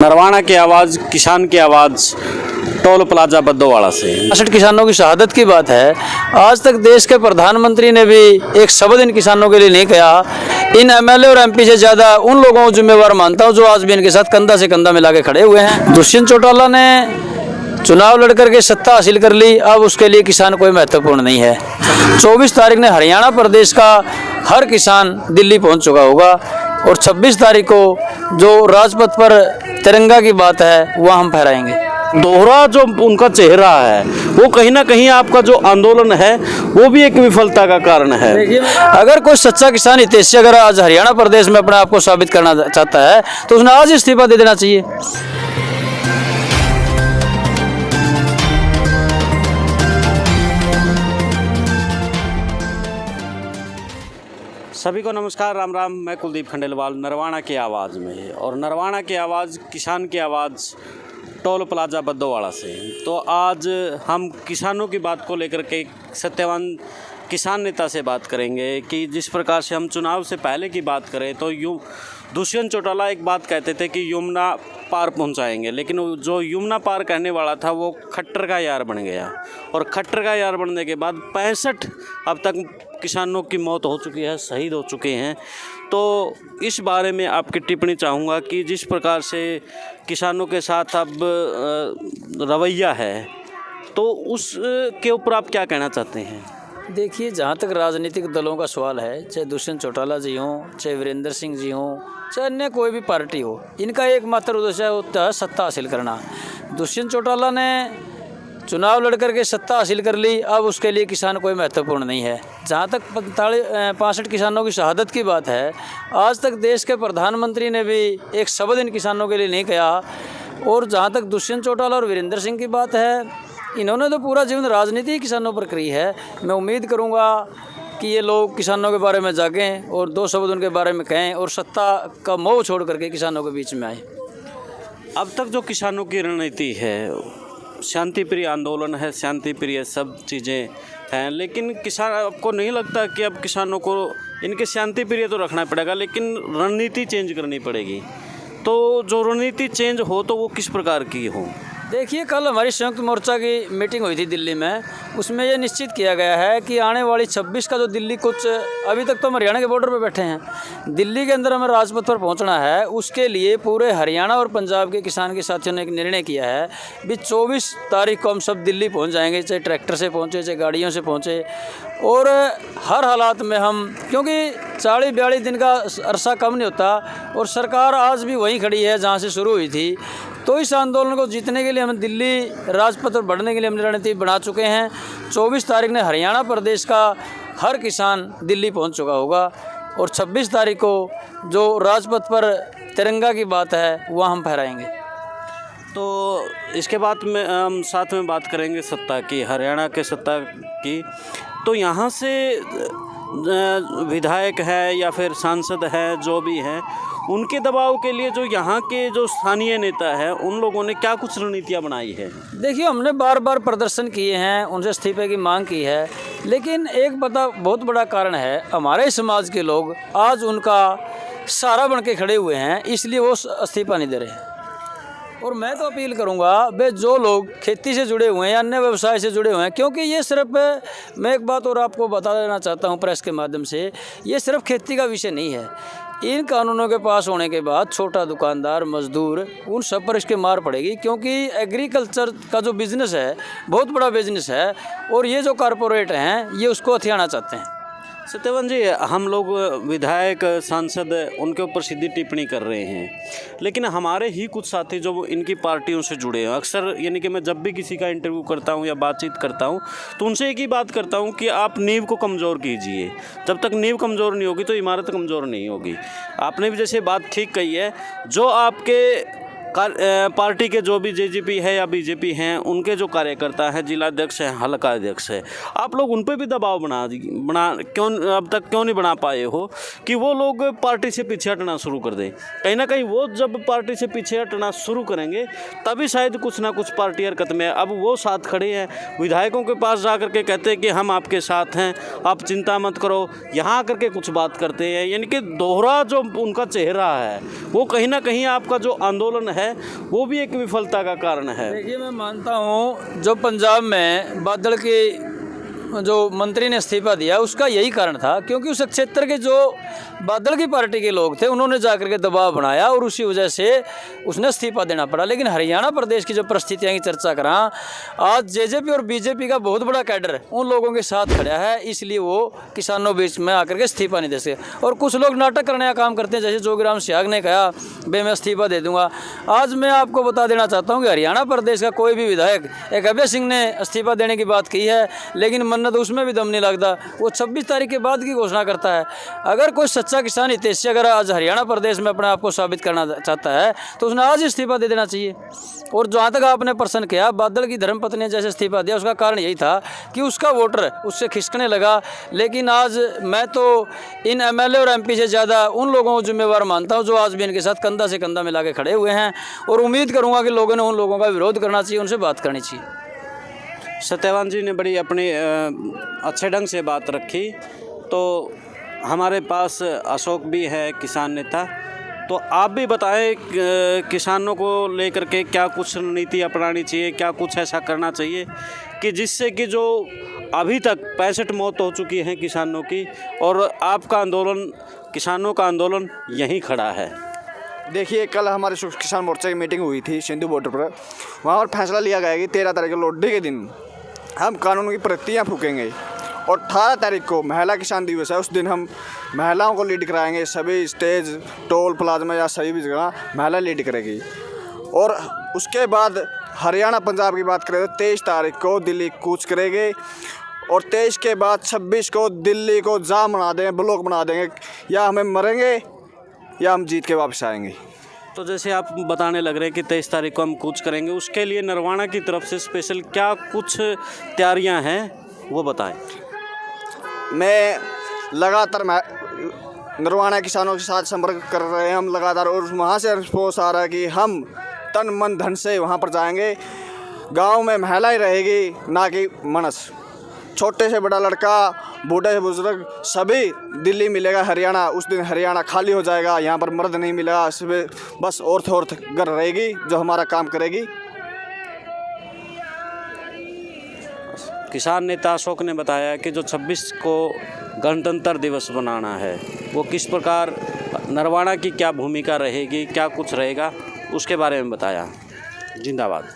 नरवाना की आवाज़, किसान की आवाज़, टोल प्लाजा बद्दोवाड़ा से 62 किसानों की शहादत की बात है। आज तक देश के प्रधानमंत्री ने भी एक शब्द इन किसानों के लिए नहीं कहा। इन एमएलए और एमपी से ज़्यादा उन लोगों को जिम्मेवार मानता हूँ जो आज भी इनके साथ कंधा से कंधा मिला के खड़े हुए हैं। दुष्यंत चौटाला ने चुनाव लड़कर के सत्ता हासिल कर ली, अब उसके लिए किसान कोई महत्वपूर्ण नहीं है। 24 तारीख ने हरियाणा प्रदेश का हर किसान दिल्ली पहुँच चुका होगा और 26 तारीख को जो राजपथ पर तिरंगा की बात है वह हम फहराएंगे। दोहरा जो उनका चेहरा है वो कहीं ना कहीं आपका जो आंदोलन है वो भी एक विफलता का कारण है। अगर कोई सच्चा किसान हितैषी अगर आज हरियाणा प्रदेश में अपने आप को साबित करना चाहता है तो उसने आज इस्तीफा दे देना चाहिए। सभी को नमस्कार, राम राम। मैं कुलदीप खंडेलवाल नरवाना की आवाज़ में, और नरवाना की आवाज़, किसान की आवाज़, टोल प्लाजा बद्दोवाड़ा से। तो आज हम किसानों की बात को लेकर के सत्यवान किसान नेता से बात करेंगे कि जिस प्रकार से हम चुनाव से पहले की बात करें तो दुष्यंत चौटाला एक बात कहते थे कि यमुना पार पहुंचाएंगे, लेकिन जो यमुना पार कहने वाला था वो खट्टर का यार बन गया, और खट्टर का यार बनने के बाद 65 अब तक किसानों की मौत हो चुकी है, शहीद हो चुके हैं। तो इस बारे में आपकी टिप्पणी चाहूँगा कि जिस प्रकार से किसानों के साथ अब रवैया है तो उस के ऊपर आप क्या कहना चाहते हैं? देखिए, जहाँ तक राजनीतिक दलों का सवाल है, चाहे दुष्यंत चौटाला जी हों, चाहे वीरेंद्र सिंह जी हों, चाहे अन्य कोई भी पार्टी हो, इनका एकमात्र उद्देश्य होता है सत्ता हासिल करना। दुष्यंत चौटाला ने चुनाव लड़कर के सत्ता हासिल कर ली, अब उसके लिए किसान कोई महत्वपूर्ण नहीं है। जहाँ तक 65 किसानों की शहादत की बात है, आज तक देश के प्रधानमंत्री ने भी एक शब्द इन किसानों के लिए नहीं कहा। और जहाँ तक दुष्यंत चौटाला और वीरेंद्र सिंह की बात है, इन्होंने तो पूरा जीवन राजनीति ही किसानों पर करी है। मैं उम्मीद करूँगा कि ये लोग किसानों के बारे में जागें और 2 शब्द उनके बारे में कहें और सत्ता का मोह छोड़ करके किसानों के बीच में आए। अब तक जो किसानों की रणनीति है, शांति प्रिय आंदोलन है, शांति प्रिय सब चीज़ें हैं, लेकिन किसान, आपको नहीं लगता कि अब किसानों को इनके शांति प्रिय तो रखना पड़ेगा लेकिन रणनीति चेंज करनी पड़ेगी? तो जो रणनीति चेंज हो तो वो किस प्रकार की हो? देखिए, कल हमारी संयुक्त मोर्चा की मीटिंग हुई थी दिल्ली में। उसमें ये निश्चित किया गया है कि आने वाली 26 का जो दिल्ली, कुछ अभी तक तो हम हरियाणा के बॉर्डर पे बैठे हैं, दिल्ली के अंदर हमें राजपथ पर पहुंचना है। उसके लिए पूरे हरियाणा और पंजाब के किसान के साथियों ने एक निर्णय किया है भी 24 तारीख को हम सब दिल्ली पहुंच जाएंगे, चाहे ट्रैक्टर से पहुँचे, चाहे गाड़ियों से पहुँचे। और हर हालात में हम, क्योंकि 40-42 दिन का अरसा कम नहीं होता और सरकार आज भी वहीं खड़ी है जहाँ से शुरू हुई थी। तो इस आंदोलन को जीतने के लिए हम दिल्ली राजपथ पर बढ़ने के लिए हम रणनीति बना चुके हैं। 24 तारीख ने हरियाणा प्रदेश का हर किसान दिल्ली पहुंच चुका होगा और 26 तारीख को जो राजपथ पर तिरंगा की बात है वह हम फहराएंगे। तो इसके बाद में हम साथ में बात करेंगे सत्ता की, हरियाणा के सत्ता की। तो यहाँ से विधायक है या फिर सांसद है, जो भी है, उनके दबाव के लिए जो यहाँ के जो स्थानीय नेता है उन लोगों ने क्या कुछ रणनीतियाँ बनाई है? देखिए, हमने बार बार प्रदर्शन किए हैं, उनसे इस्तीफे की मांग की है, लेकिन एक बहुत बड़ा कारण है, हमारे समाज के लोग आज उनका सहारा बन के खड़े हुए हैं, इसलिए वो इस्तीफा नहीं दे रहे हैं। और मैं तो अपील करूंगा भाई, जो लोग खेती से जुड़े हुए हैं या अन्य व्यवसाय से जुड़े हुए हैं, क्योंकि ये सिर्फ, मैं एक बात और आपको बता देना चाहता हूं प्रेस के माध्यम से, ये सिर्फ खेती का विषय नहीं है। इन कानूनों के पास होने के बाद छोटा दुकानदार, मजदूर, उन सब पर इसके मार पड़ेगी, क्योंकि एग्रीकल्चर का जो बिज़नेस है बहुत बड़ा बिज़नेस है और ये जो कॉरपोरेट हैं ये उसको हथियाना चाहते हैं। सत्यवान जी, हम लोग विधायक, सांसद, उनके ऊपर सीधी टिप्पणी कर रहे हैं, लेकिन हमारे ही कुछ साथी जो इनकी पार्टियों से जुड़े हैं, अक्सर यानी कि मैं जब भी किसी का इंटरव्यू करता हूं या बातचीत करता हूं तो उनसे एक ही बात करता हूं कि आप नींव को कमज़ोर कीजिए। जब तक नींव कमज़ोर नहीं होगी तो इमारत कमज़ोर नहीं होगी। आपने भी जैसे बात ठीक कही है, जो आपके पार्टी के जो भी जेजेपी है या बीजेपी हैं, उनके जो कार्यकर्ता हैं, जिलाध्यक्ष हैं, हल्का अध्यक्ष है, आप लोग उन पर भी दबाव बना क्यों अब तक क्यों नहीं बना पाए हो कि वो लोग पार्टी से पीछे हटना शुरू कर दें? कहीं ना कहीं वो जब पार्टी से पीछे हटना शुरू करेंगे तभी शायद कुछ ना कुछ पार्टी हरकत में। अब वो साथ खड़े हैं, विधायकों के पास जा कर के कहते हैं कि हम आपके साथ हैं, आप चिंता मत करो, यहाँ आकर के कुछ बात करते हैं। यानी कि दोहरा जो उनका चेहरा है वो कहीं ना कहीं आपका जो आंदोलन है है वो भी एक विफलता का कारण है। देखिए, मैं मानता हूँ जो पंजाब में बादल के जो मंत्री ने इस्तीफा दिया उसका यही कारण था, क्योंकि उस क्षेत्र के जो बादल की पार्टी के लोग थे उन्होंने जाकर के दबाव बनाया और उसी वजह से उसने इस्तीफा देना पड़ा। लेकिन हरियाणा प्रदेश की जो परिस्थितियां की चर्चा करा, आज जेजेपी और बीजेपी का बहुत बड़ा कैडर उन लोगों के साथ खड़ा है, इसलिए वो किसानों बीच में आकर के इस्तीफा नहीं दे सके। और कुछ लोग नाटक करने का काम करते हैं, जैसे जोगीराम सियाग ने कहा बे मैं इस्तीफा दे दूंगा। आज मैं आपको बता देना चाहता हूँ कि हरियाणा प्रदेश का कोई भी विधायक, एक अभय सिंह ने इस्तीफा देने की बात की है, लेकिन मन्नत उसमें भी दम नहीं लगता, वो 26 तारीख के बाद की घोषणा करता है। अगर कोई सच्चा किसान हितैषी अगर आज हरियाणा प्रदेश में अपने आप को साबित करना चाहता है तो उसने आज इस्तीफा दे देना चाहिए। और जहाँ तक आपने प्रश्न किया, बादल की धर्मपत्नी ने जैसे इस्तीफा दिया, उसका कारण यही था कि उसका वोटर उससे खिसकने लगा। लेकिन आज मैं तो इन एमएलए और एमपी से ज़्यादा उन लोगों को जिम्मेवार मानता हूँ जो आज भी इनके साथ कंधा से कंधा मिला के खड़े हुए हैं, और उम्मीद करूँगा कि लोगों ने उन लोगों का विरोध करना चाहिए, उनसे बात करनी चाहिए। सत्यवान जी ने बड़ी अपनी अच्छे ढंग से बात रखी। तो हमारे पास अशोक भी है, किसान नेता, तो आप भी बताएं किसानों को लेकर के क्या कुछ रणनीति अपनानी चाहिए, क्या कुछ ऐसा करना चाहिए कि जिससे कि जो अभी तक 65 मौत हो चुकी हैं किसानों की, और आपका आंदोलन, किसानों का आंदोलन यहीं खड़ा है। देखिए, कल हमारे किसान मोर्चा की मीटिंग हुई थी सिंधु बॉर्डर पर। वहाँ पर फैसला लिया गया कि 13 तारीख को लोहड़ी के दिन हम कानून की प्रतियाँ फूकेंगे, और 18 तारीख को महिला किसान दिवस है, उस दिन हम महिलाओं को लीड कराएंगे। सभी स्टेज, टोल प्लाजा या सभी भी जगह महिला लीड करेगी। और उसके बाद हरियाणा पंजाब की बात करें तो 23 तारीख को दिल्ली कूच करेंगे, और 23 के बाद 26 को दिल्ली को जाम बना देंगे, ब्लॉक बना देंगे। या हमें मरेंगे या हम जीत के वापस आएंगे। तो जैसे आप बताने लग रहे हैं कि 23 तारीख को हम कूच करेंगे, उसके लिए नरवाना की तरफ से स्पेशल क्या कुछ तैयारियां हैं वो बताएं। मैं लगातार नरवाना किसानों के साथ संपर्क कर रहे हैं हम लगातार, और वहाँ से रिस्पॉन्स आ रहा है कि हम तन मन धन से वहाँ पर जाएंगे। गांव में महिलाएं रहेगी, ना कि मनुष्य। छोटे से बड़ा लड़का, बूढ़े से बुजुर्ग, सभी दिल्ली मिलेगा हरियाणा। उस दिन हरियाणा खाली हो जाएगा, यहाँ पर मर्द नहीं मिलेगा, बस औरत घर रहेगी जो हमारा काम करेगी। किसान नेता अशोक ने बताया कि जो 26 को गणतंत्र दिवस बनाना है, वो किस प्रकार नरवाना की क्या भूमिका रहेगी, क्या कुछ रहेगा, उसके बारे में बताया। जिंदाबाद।